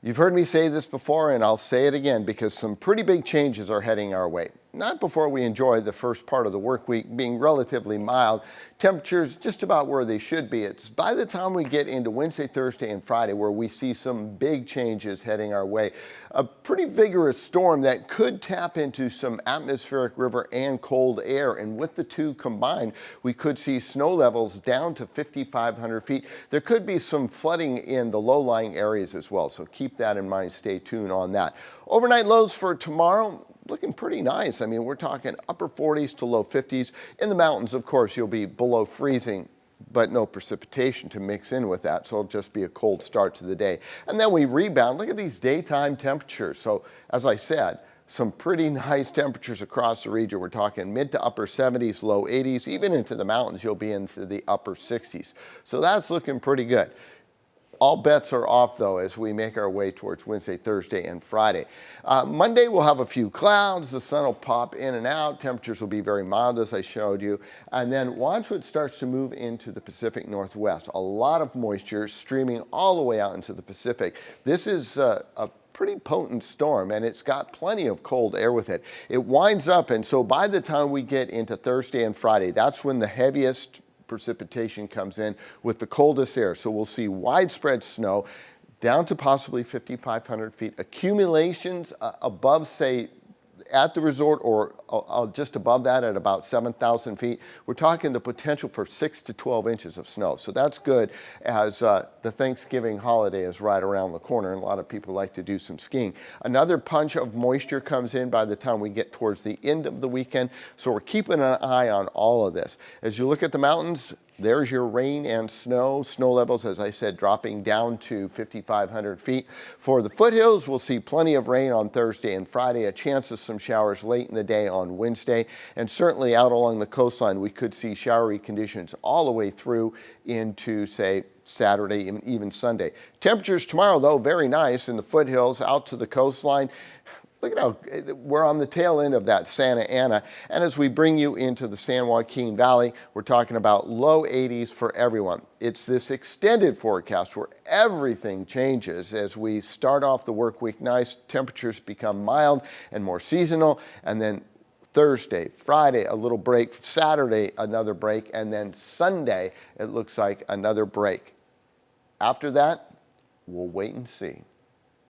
You've heard me say this before, and I'll say it again because some pretty big changes are heading our way. Not before we enjoy the first part of the work week being relatively mild. Temperatures just about where they should be. It's by the time we get into Wednesday, Thursday, and Friday where we see some big changes heading our way. A pretty vigorous storm that could tap into some atmospheric river and cold air, and with the two combined, we could see snow levels down to 5,500 feet. There could be some flooding in the low-lying areas as well, so keep that in mind. Stay tuned on that. Overnight lows for tomorrow, looking pretty nice. I mean, we're talking upper 40s to low 50s. In the mountains, of course, you'll be below freezing, but no precipitation to mix in with that, so it'll just be a cold start to the day. And then we rebound. Look at these daytime temperatures. So, as I said, some pretty nice temperatures across the region. We're talking mid to upper 70s, low 80s. Even into the mountains, you'll be into the upper 60s. So that's looking pretty good. All bets are off, though, as we make our way towards Wednesday, Thursday, and Friday. Monday, we'll have a few clouds. The sun will pop in and out. Temperatures will be very mild, as I showed you. And then watch what starts to move into the Pacific Northwest. A lot of moisture streaming all the way out into the Pacific. This is a pretty potent storm, and it's got plenty of cold air with it. It winds up, and so by the time we get into Thursday and Friday, that's when the heaviest precipitation comes in with the coldest air. So we'll see widespread snow down to possibly 5,500 feet. Accumulations above, say, at the resort or just above that at about 7,000 feet. We're talking the potential for 6 to 12 inches of snow. So that's good as the Thanksgiving holiday is right around the corner, and a lot of people like to do some skiing. Another punch of moisture comes in by the time we get towards the end of the weekend. So we're keeping an eye on all of this. As you look at the mountains, there's your rain and snow. Snow levels, as I said, dropping down to 5,500 feet. For the foothills, we'll see plenty of rain on Thursday and Friday, a chance of some showers late in the day on Wednesday. And certainly out along the coastline, we could see showery conditions all the way through into, say, Saturday, even Sunday. Temperatures tomorrow, though, very nice in the foothills out to the coastline. Look at how we're on the tail end of that Santa Ana. And as we bring you into the San Joaquin Valley, we're talking about low 80s for everyone. It's this extended forecast where everything changes as we start off the work week nice. Temperatures become mild and more seasonal. And then Thursday, Friday, a little break. Saturday, another break. And then Sunday, it looks like another break. After that, we'll wait and see.